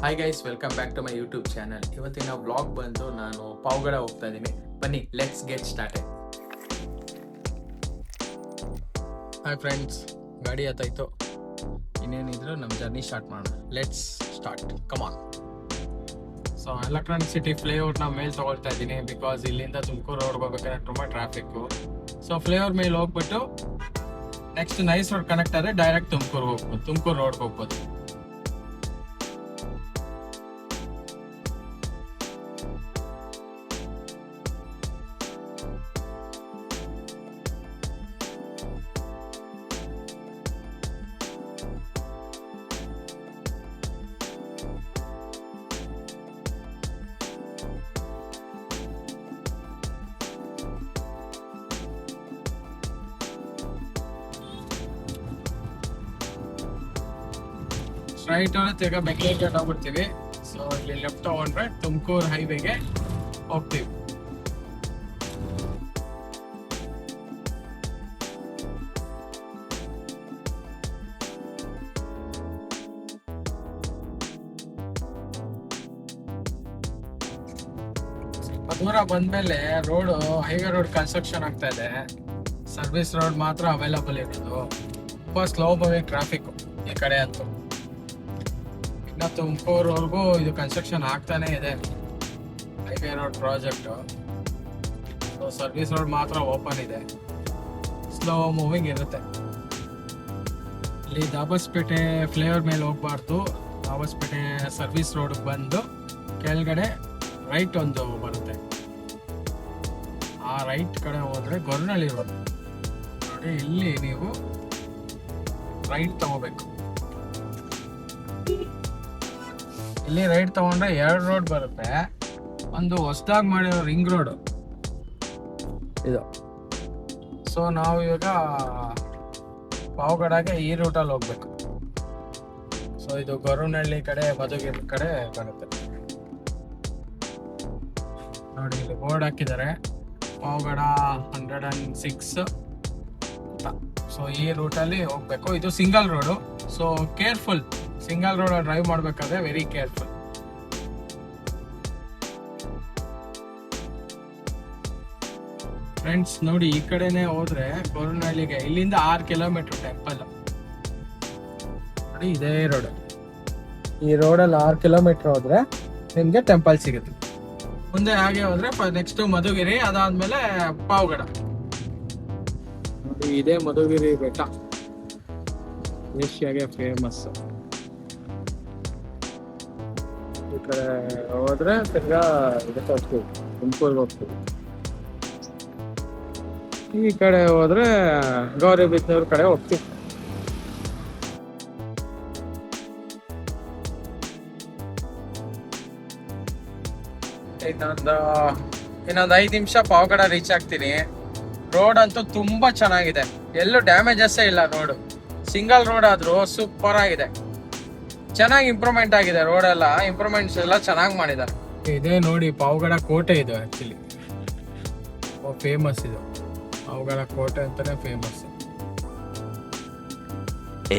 Hi guys, welcome back to my YouTube channel. ಇವತ್ತಿನ vlog ಬಂದು ನಾನು ಪಾವಗಡ ಹೋಗ್ತಾ ಇದ್ದೀನಿ. ಬನ್ನಿ, let's get started. Hi friends, ಗಾಡಿ ಹತ್ತಾಯ್ತು. ಇನ್ನೇನಿದ್ರು ನಮ್ಮ ಜರ್ನಿ ಸ್ಟಾರ್ಟ್ ಮಾಡೋಣ. Let's start, come on. So Electronic City ಫ್ಲೈಓವರ್ನ ಮೇಲೆ ತೊಗೊಳ್ತಾ ಇದ್ದೀನಿ ಬಿಕಾಸ್ ಇಲ್ಲಿಂದ ತುಮಕೂರು ರೋಡ್ಗೆ ಹೋಗ್ಬೇಕಾದ್ರೆ ತುಂಬ ಟ್ರಾಫಿಕ್ಕು. ಸೊ ಫ್ಲೈಓವರ್ ಮೇಲೆ ಹೋಗ್ಬಿಟ್ಟು ನೆಕ್ಸ್ಟ್ ನೈಸ್ ರೋಡ್ ಕನೆಕ್ಟ್ ಆದರೆ ಡೈರೆಕ್ಟ್ ತುಮಕೂರು ರೋಡ್ಗೆ ಹೋಗ್ಬೋದು. ರೈಟ್ ಒಳಗೆ ತಿರ್ಗಾ ಬೆಂಗಳೂರಿಗೆ ಹೋಗ್ಬಿಡ್ತೀವಿ. ಸೊ ಇಲ್ಲಿ ಲೆಫ್ಟ್ ತಗೊಂಡ್ರೆ ತುಮಕೂರು ಹೈವೇಗೆ ಹೋಗ್ತೀವಿ. ದೂರ ಬಂದ್ಮೇಲೆ ಹೈವೇ ರೋಡ್ ಕನ್ಸ್ಟ್ರಕ್ಷನ್ ಆಗ್ತಾ ಇದೆ. ಸರ್ವಿಸ್ ರೋಡ್ ಮಾತ್ರ ಅವೈಲಬಲ್ ಇರೋದು. ತುಂಬಾ ಸ್ಲೋ ಮೂವಿಂಗ್ ಟ್ರಾಫಿಕ್ ಈ ಕಡೆ ಅಂತೂ. ಇನ್ನು ತುಮಕೂರುವರೆಗೂ ಇದು ಕನ್ಸ್ಟ್ರಕ್ಷನ್ ಆಗ್ತಾನೆ ಇದೆ, highway road project. So service road ಮಾತ್ರ ಓಪನ್ ಇದೆ, ಸ್ಲೋ ಮೂವಿಂಗ್ ಇರುತ್ತೆ. ಇಲ್ಲಿ ದಾಬಸ್ಪೇಟೆ ಫ್ಲೈಓವರ್ ಮೇಲೆ ಹೋಗ್ಬಾರ್ದು. ದಾಬಸ್ಪೇಟೆ ಸರ್ವಿಸ್ ರೋಡ್ಗೆ ಬಂದು ಕೆಳಗಡೆ ರೈಟ್ ಒಂದು ಬರುತ್ತೆ. ಆ ರೈಟ್ ಕಡೆ ಹೋದ್ರೆ ಗೊರವನಹಳ್ಳಿ ರೋಡ್ ನೋಡಿ. ಇಲ್ಲಿ ನೀವು ರೈಟ್ ತಗೋಬೇಕು. ಇಲ್ಲಿ ರೈಟ್ ತಗೊಂಡ್ರೆ 2 ರೋಡ್ ಬರುತ್ತೆ. ಒಂದು ಹೊಸದಾಗಿ ಮಾಡಿರೋ ರಿಂಗ್ ರೋಡ್ ಇದು. ಸೊ ನಾವು ಇವಾಗ ಪಾವಗಡಗೆ ಈ ರೂಟಲ್ಲಿ ಹೋಗ್ಬೇಕು. ಸೊ ಇದು ಗೊರವನಹಳ್ಳಿ ಕಡೆ ಮಧುಗಿರಿ ಕಡೆ ಬರುತ್ತೆ ನೋಡಿ. ಇಲ್ಲಿ ಬೋರ್ಡ್ ಹಾಕಿದ್ದಾರೆ, ಪಾವಗಡ 106 ಅಂತ. ಸೊ ಈ ರೂಟಲ್ಲಿ ಹೋಗ್ಬೇಕು. ಇದು single road, so careful. Single road drive ಮಾಡ್ಬೇಕಾದ್ರೆ ವೆರಿ ಕೇರ್ಫುಲ್. ಫ್ರೆಂಡ್ಸ್ ನೋಡಿ, ಈ ಕಡೆನೆ ಹೋದ್ರೆ ಗೊರವನಹಳ್ಳಿಗೆ ಇಲ್ಲಿಂದ 6 ಕಿಲೋಮೀಟರ್ ಟೆಂಪಲ್ ನೋಡಿ. ಇದೇ ರೋಡ್, ಈ ರೋಡಲ್ಲಿ 6 ಕಿಲೋಮೀಟರ್ ಹೋದ್ರೆ ನಿಮ್ಗೆ ಟೆಂಪಲ್ ಸಿಗುತ್ತೆ. ಮುಂದೆ ಹಾಗೆ ಹೋದ್ರೆ ನೆಕ್ಸ್ಟ್ ಮಧುಗಿರಿ, ಅದಾದ್ಮೇಲೆ ಪಾವಗಡ ನೋಡಿ. ಇದೇ ಮಧುಗಿರಿ ಬೆಟ್ಟ, ಏಷ್ಯಾಗೆ ಫೇಮಸ್. ಈ ಕಡೆ ಹೋದ್ರೆ ತಿರ್ಗಾ ಇದಕ್ಕೆ ಹೋಗ್ತೀವಿ, ತುಮಕೂರ್ಗೆ ಹೋಗ್ತೀವಿ. ಈ ಕಡೆ ಹೋದ್ರೆ ಗೌರಿಬಿದನೂರು ಕಡೆ ಹೋಗ್ತೀವಿ. ಇನ್ನೊಂದು 5 ನಿಮಿಷ ಪಾವಗಡ ರೀಚ್ ಆಗ್ತೀನಿ. ರೋಡ್ ಅಂತೂ ತುಂಬಾ ಚೆನ್ನಾಗಿದೆ, ಎಲ್ಲೂ ಡ್ಯಾಮೇಜಸ್ಸೇ ಇಲ್ಲ. ರೋಡ್ ಸಿಂಗಲ್ ರೋಡ್ ಆದ್ರೂ ಸೂಪರ್ ಆಗಿದೆ, ಚೆನ್ನಾಗಿ ಇಂಪ್ರೂವ್ಮೆಂಟ್ ಆಗಿದೆ. ರೋಡ್ ಎಲ್ಲ ಇಂಪ್ರೂವ್ಮೆಂಟ್ಸ್ ಎಲ್ಲ ಚೆನ್ನಾಗಿ ಮಾಡಿದ್ದಾರೆ. ಇದೇ ನೋಡಿ ಪಾವಗಡ ಕೋಟೆ. ಇದು ಆಕ್ಚುಲಿ ಫೇಮಸ್, ಇದು ಪಾವಗಡ ಕೋಟೆ ಅಂತಾನೆ famous.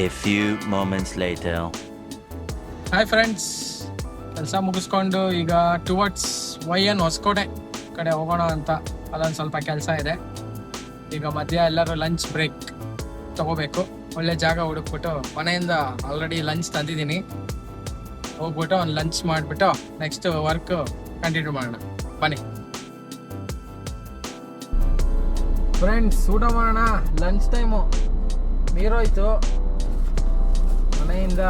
A few moments later. Hi friends, ಕೆಲಸ ಮುಗಿಸ್ಕೊಂಡು ಈಗ ಟುವರ್ಡ್ಸ್ YN ಹೊಸಕೋಟೆ ಕಡೆ ಹೋಗೋಣ ಅಂತ. ಅಲ್ಲೊಂದು ಸ್ವಲ್ಪ ಕೆಲಸ ಇದೆ. ಈಗ ಮಧ್ಯ ಎಲ್ಲರೂ ಲಂಚ್ ಬ್ರೇಕ್ ತಗೋಬೇಕು. ಒಳ್ಳೆ ಜಾಗ ಹುಡುಕ್ಬಿಟ್ಟು, ಮನೆಯಿಂದ ಆಲ್ರೆಡಿ ಲಂಚ್ ತಂದಿದ್ದೀನಿ, ಹೋಗ್ಬಿಟ್ಟು ಒಂದು ಲಂಚ್ ಮಾಡಿಬಿಟ್ಟು ನೆಕ್ಸ್ಟ್ ವರ್ಕ್ ಕಂಟಿನ್ಯೂ ಮಾಡೋಣ. ಬನ್ನಿ ಫ್ರೆಂಡ್ಸ್, ಊಟ ಮಾಡೋಣ. ಲಂಚ್ ಟೈಮು ಮೀರೋಯ್ತು. ಮನೆಯಿಂದ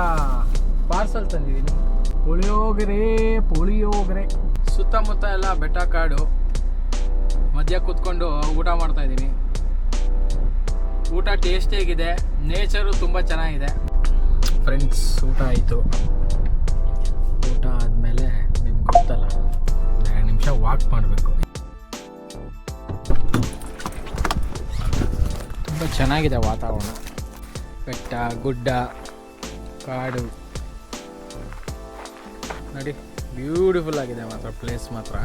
ಪಾರ್ಸಲ್ ತಂದಿದ್ದೀನಿ, ಪುಳಿಯೋಗರೆ. ಸುತ್ತಮುತ್ತ ಎಲ್ಲ ಬೆಟ್ಟ ಕಾಡು, ಮಧ್ಯ ಕೂತ್ಕೊಂಡು ಊಟ ಮಾಡ್ತಾ ಇದ್ದೀನಿ. ಊಟ ಟೇಸ್ಟಿಯಾಗಿದೆ, ನೇಚರು ತುಂಬ ಚೆನ್ನಾಗಿದೆ. ಫ್ರೆಂಡ್ಸ್, ಊಟ ಆಯಿತು. ಊಟ ಆದಮೇಲೆ ನಿಮ್ಗೆ ಗೊತ್ತಲ್ಲ, 2 ನಿಮಿಷ ವಾಕ್ ಮಾಡಬೇಕು. ತುಂಬ ಚೆನ್ನಾಗಿದೆ ವಾತಾವರಣ, ಬೆಟ್ಟ ಗುಡ್ಡ ಕಾಡು ನೋಡಿ. ಬ್ಯೂಟಿಫುಲ್ ಆಗಿದೆ ಮಾತ್ರ, ಪ್ಲೇಸ್ ಮಾತ್ರ.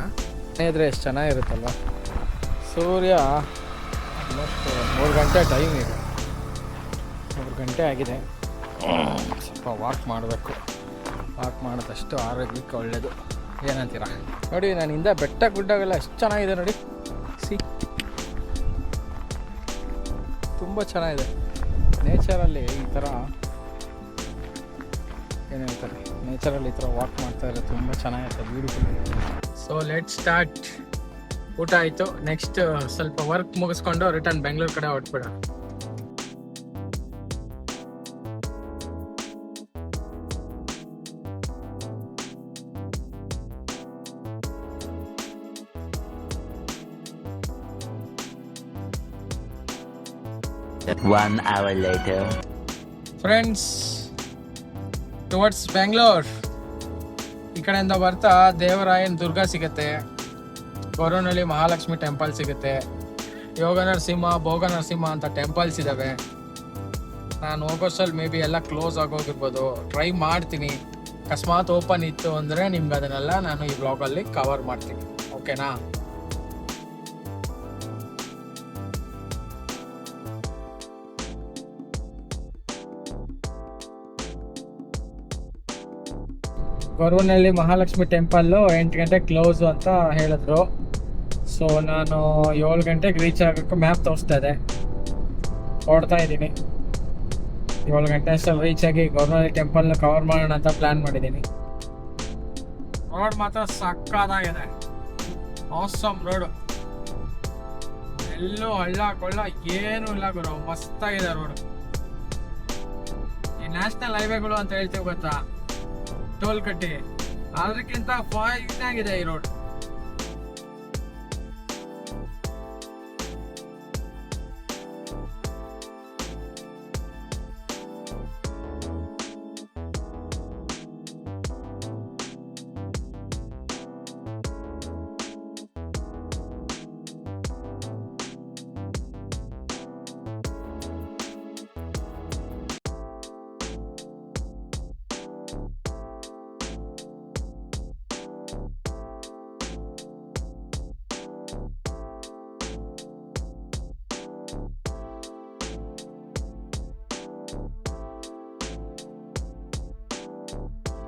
ಇದ್ರೆ ಎಷ್ಟು ಚೆನ್ನಾಗಿರುತ್ತಲ್ವ. ಸೂರ್ಯ ಆಲ್ಮೋಸ್ಟ್ 3 ಗಂಟೆ ಟೈಮ್ ಇದೆ, 3 ಗಂಟೆ ಆಗಿದೆ. ಸ್ವಲ್ಪ ವಾಕ್ ಮಾಡಬೇಕು. ವಾಕ್ ಮಾಡೋದಷ್ಟು ಆರೋಗ್ಯಕ್ಕೆ ಒಳ್ಳೆಯದು. ಏನಂತೀರ? ನೋಡಿ ನನ್ನಿಂದ ಬೆಟ್ಟ ಗುಡ್ಡಗಳೆಲ್ಲ ಎಷ್ಟು ಚೆನ್ನಾಗಿದೆ ನೋಡಿ. ಸಿ, ತುಂಬ ಚೆನ್ನಾಗಿದೆ. ನೇಚರಲ್ಲಿ ಈ ಥರ ಏನು ಹೇಳ್ತಾರೆ, ನೇಚರಲ್ಲಿ ಈ ಥರ ವಾಕ್ ಮಾಡ್ತಾ ಇದ್ರೆ ತುಂಬ ಚೆನ್ನಾಗಿರುತ್ತೆ, ಬ್ಯೂಟಿಫುಲ್. So let start. ಊಟ ಆಯಿತು, ನೆಕ್ಸ್ಟ್ ಸ್ವಲ್ಪ ವರ್ಕ್ ಮುಗಿಸ್ಕೊಂಡು ರಿಟರ್ನ್ ಬೆಂಗಳೂರು ಕಡೆ ಹೊರಟ್ಬಿಡೋಣ. One hour later. Friends, towards Bengaluru ಈ ಕಡೆಯಿಂದ ಬರ್ತಾ ದೇವರಾಯನ ದುರ್ಗ ಸಿಗುತ್ತೆ, ಗೊರವನಹಳ್ಳಿ ಮಹಾಲಕ್ಷ್ಮಿ ಟೆಂಪಲ್ ಸಿಗುತ್ತೆ, ಯೋಗ ನರಸಿಂಹ, ಭೋಗ ನರಸಿಂಹ ಅಂತ ಟೆಂಪಲ್ಸ್ ಇದ್ದಾವೆ. ನಾನು ಹೋಗೋಷ್ಟಲ್ಲಿ ಮೇ ಬಿ ಎಲ್ಲ ಕ್ಲೋಸ್ ಆಗೋಗಿರ್ಬೋದು. ಟ್ರೈ ಮಾಡ್ತೀನಿ, ಅಕಸ್ಮಾತ್ ಓಪನ್ ಇತ್ತು ಅಂದರೆ ನಿಮ್ಗೆ ಅದನ್ನೆಲ್ಲ ನಾನು ಈ ಬ್ಲಾಗಲ್ಲಿ ಕವರ್ ಮಾಡ್ತೀನಿ. ಓಕೆನಾ? ಗೊರವನಹಳ್ಳಿ ಮಹಾಲಕ್ಷ್ಮಿ ಟೆಂಪಲ್ಲು 8 ಗಂಟೆಗೆ ಕ್ಲೋಸು ಅಂತ ಹೇಳಿದ್ರು. ಸೊ ನಾನು 7 ಗಂಟೆಗೆ ರೀಚ್ ಆಗೋಕ್ಕೆ ಮ್ಯಾಪ್ ತೋರಿಸ್ತಾ ಇದೆ, ಹೊಡ್ತಾ ಇದ್ದೀನಿ. 7 ಗಂಟೆ ಅಷ್ಟಲ್ಲಿ ರೀಚ್ ಆಗಿ ಗೊರವನಹಳ್ಳಿ ಟೆಂಪಲ್ನ ಕವರ್ ಮಾಡೋಣ ಅಂತ ಪ್ಲ್ಯಾನ್ ಮಾಡಿದ್ದೀನಿ. ರೋಡ್ ಮಾತ್ರ ಸಕ್ಕತ್ತಾಗಿದೆ, ಆಸಮ್ ರೋಡು. ಎಲ್ಲೂ ಹಳ್ಳ ಕೊಳ್ಳ ಏನೂ ಇಲ್ಲ ಗುರು, ಮಸ್ತಾಗಿದೆ ರೋಡು. ಈ ನ್ಯಾಷನಲ್ ಹೈವೇಗಳು ಅಂತ ಹೇಳ್ತೀವಿ ಗೊತ್ತಾ, ಟೋಲ್ ಕಟ್ಟಿ, ಅದಕ್ಕಿಂತ ಫೈನ್ ಆಗಿದೆ ಈ ರೋಡ್.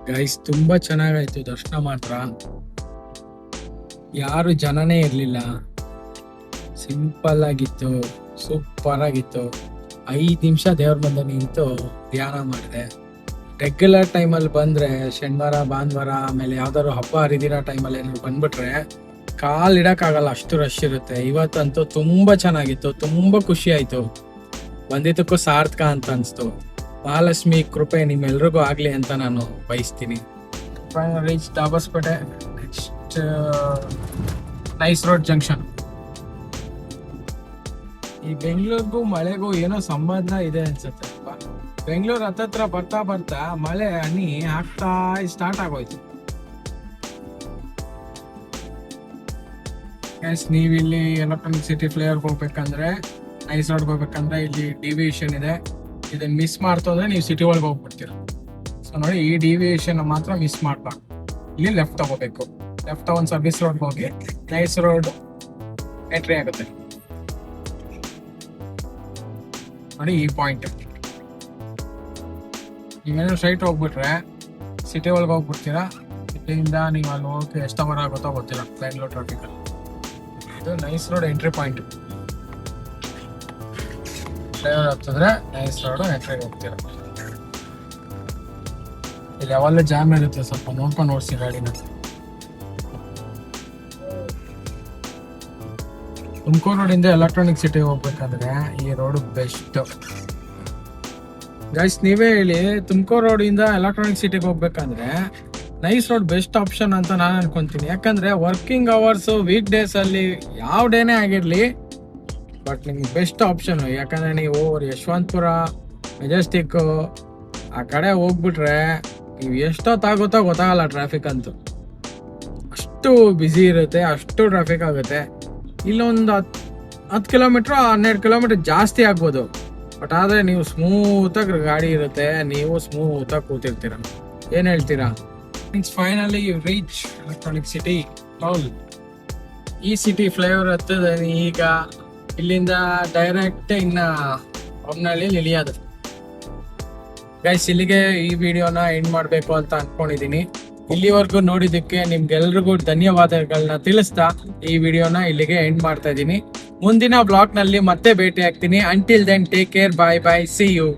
ಗೈಸ್, ತುಂಬಾ ಚೆನ್ನಾಗಾಯ್ತು ದರ್ಶನ. ಮಾತ್ರ ಯಾರು ಜನನೇ ಇರಲಿಲ್ಲ, ಸಿಂಪಲ್ ಆಗಿತ್ತು, ಸೂಪರ್ ಆಗಿತ್ತು. 5 ನಿಮಿಷ ದೇವ್ರ ಬಂದು ನಿಂತು ಧ್ಯಾನ ಮಾಡಿದೆ. ರೆಗ್ಯುಲರ್ ಟೈಮಲ್ಲಿ ಬಂದರೆ, ಶನಿವಾರ ಭಾನುವಾರ ಆಮೇಲೆ ಯಾವ್ದಾದ್ರು ಹಬ್ಬ ಹರಿದಿರೋ ಟೈಮಲ್ಲಿ ಏನಾದ್ರು ಬಂದ್ಬಿಟ್ರೆ ಕಾಲಿಡೋಕ್ಕಾಗಲ್ಲ, ಅಷ್ಟು ರಶ್ ಇರುತ್ತೆ. ಇವತ್ತಂತೂ ತುಂಬ ಚೆನ್ನಾಗಿತ್ತು, ತುಂಬ ಖುಷಿ ಆಯಿತು. ಬಂದಿದ್ದಕ್ಕೂ ಸಾರ್ಥಕ ಅಂತ ಅನಿಸ್ತು. ಮಹಾಲಕ್ಷ್ಮಿ ಕೃಪೆ ನಿಮ್ಮೆಲ್ರಿಗೂ ಆಗಲಿ ಅಂತ ನಾನು ಬಯಸ್ತೀನಿ. Reach Dabaspete, next nice road junction. ಈ ಬೆಂಗಳೂರಿಗೂ ಮಳೆಗೂ ಏನೋ ಸಂಬಂಧ ಇದೆ ಅನ್ಸುತ್ತೆ. ಬೆಂಗಳೂರು ಹತ್ತತ್ರ ಬರ್ತಾ ಬರ್ತಾ ಮಳೆ ಹನಿ ಆಗ್ತಾ ಸ್ಟಾರ್ಟ್ ಆಗೋಯ್ತು. ನೀವಿಲ್ಲಿ ಎಲೆಕ್ಟ್ರಾನಿಕ್ ಸಿಟಿ ಫ್ಲೇವರ್ಗೆ ಹೋಗ್ಬೇಕಂದ್ರೆ, ನೈಸ್ ರೋಡ್ಗೆ ಹೋಗ್ಬೇಕಂದ್ರೆ ಇಲ್ಲಿ ಡಿವಿಯೇಷನ್ ಇದೆ. ಇದನ್ನ ಮಿಸ್ ಮಾಡ್ತು ಅಂದ್ರೆ ನೀವು ಸಿಟಿ ಒಳಗೆ ಹೋಗ್ಬಿಡ್ತೀರ. ಸೊ ನೋಡಿ, ಈ ಡಿವಿಯೇಷನ್ ಮಾತ್ರ ಮಿಸ್ ಮಾಡ್ಬಾರ್ದು. ಇಲ್ಲಿ ಲೆಫ್ಟ್ ತಗೋಬೇಕು. ಲೆಫ್ಟ್ ತಗೊಂಡು ಸರ್ವಿಸ್ ರೋಡ್ಗೆ ಹೋಗಿ ನೈಸ್ ರೋಡ್ ಎಂಟ್ರಿ ಆಗುತ್ತೆ. ನೋಡಿ ಈ ಪಾಯಿಂಟ್. ನೀವೇನೋ ಸ್ಟ್ರೈಟ್ ಹೋಗ್ಬಿಟ್ರೆ ಸಿಟಿ ಒಳಗೆ ಹೋಗ್ಬಿಡ್ತೀರಾ. ಸಿಟಿಯಿಂದ ನೀವು ಅಲ್ಲಿ ಹೋಗಿ ಎಷ್ಟು ಅವರ್ ಆಗುತ್ತೋ ಗೊತ್ತಿಲ್ಲ ಬೆಂಗಳೂರು ಟ್ರಾಫಿಕಲ್ಲಿ. ಇದು nice road entry point. Driver ಹತ್ತಿದ್ರೆ ನೈಸ್ ರೋಡ್ ಎಂಟ್ರಿಗೆ ಹೋಗ್ತೀರ. ಇಲ್ಲಿ ಯಾವಲ್ಲೂ ಜಾಮ್ ಇರುತ್ತೆ, ಸ್ವಲ್ಪ ನೋಡ್ಕೊಂಡು ಓಡಿಸಿ ಗಾಡಿನ. ತುಮಕೂರು ರೋಡಿಂದ ಎಲೆಕ್ಟ್ರಾನಿಕ್ ಸಿಟಿಗೆ ಹೋಗ್ಬೇಕಾದ್ರೆ ಈ ರೋಡ್ ಬೆಸ್ಟ್. ಗೈಸ್, ನೀವೇ ಹೇಳಿ, ತುಮಕೂರು ರೋಡಿಂದ ಎಲೆಕ್ಟ್ರಾನಿಕ್ ಸಿಟಿಗೆ ಹೋಗ್ಬೇಕಂದ್ರೆ ನೈಸ್ ರೋಡ್ ಬೆಸ್ಟ್ ಆಪ್ಷನ್ ಅಂತ ನಾನು ಅನ್ಕೊಂತೀನಿ. ಯಾಕಂದ್ರೆ ವರ್ಕಿಂಗ್ ಅವರ್ಸು ವೀಕ್ ಡೇಸಲ್ಲಿ ಯಾವ ಡೇನೇ ಆಗಿರಲಿ, ಬಟ್ ನಿಮ್ಗೆ ಬೆಸ್ಟ್ ಆಪ್ಷನ್. ಯಾಕಂದರೆ ನೀವು ಯಶವಂತಪುರ, ಮೆಜೆಸ್ಟಿಕ್ಕು ಆ ಕಡೆ ಹೋಗ್ಬಿಟ್ರೆ ನೀವು ಎಷ್ಟೊತ್ತಾಗುತ್ತೋ ಗೊತ್ತಾಗಲ್ಲ. ಟ್ರಾಫಿಕ್ ಅಂತೂ ಅಷ್ಟು ಬ್ಯುಸಿ ಇರುತ್ತೆ, ಅಷ್ಟು ಟ್ರಾಫಿಕ್ ಆಗುತ್ತೆ. ಇಲ್ಲೊಂದು 10 ಕಿಲೋಮೀಟ್ರ್ 12 ಕಿಲೋಮೀಟ್ರ್ ಜಾಸ್ತಿ ಆಗ್ಬೋದು. ಬಟ್ ಆದರೆ ನೀವು ಸ್ಮೂತಾಗಿ ಗಾಡಿ ಇರುತ್ತೆ, ನೀವು ಸ್ಮೂತಾಗಿ ಕೂತಿರ್ತೀರ. ಏನು ಹೇಳ್ತೀರಾ? Means finally you reach electronic city town. ಈ ಸಿಟಿ ಫ್ಲೇವರ್ ಹತ್ತದೆ. ಈಗ ಇಲ್ಲಿಂದ ಡೈರೆಕ್ಟ್ ಇನ್ನು ಹೊನ್ನಳ್ಳಿ ಇಳಿಯೋದು. ಗೈಸ್ ಇಲ್ಲಿಗೆ ಈ ವಿಡಿಯೋನ ಎಂಡ್ ಮಾಡಬೇಕು ಅಂತ ಅನ್ಕೊಂಡಿದೀನಿ. ಇಲ್ಲಿವರೆಗೂ ನೋಡಿದ್ದಕ್ಕೆ ನಿಮ್ಗೆಲ್ರಿಗೂ ಧನ್ಯವಾದಗಳನ್ನ ತಿಳಿಸ್ತಾ ಈ ವಿಡಿಯೋನ ಇಲ್ಲಿಗೆ ಎಂಡ್ ಮಾಡ್ತಾ ಇದ್ದೀನಿ. ಮುಂದಿನ ಬ್ಲಾಗ್ ನಲ್ಲಿ ಮತ್ತೆ ಭೇಟಿ ಆಗ್ತೀನಿ. Until then take care, bye bye, see you.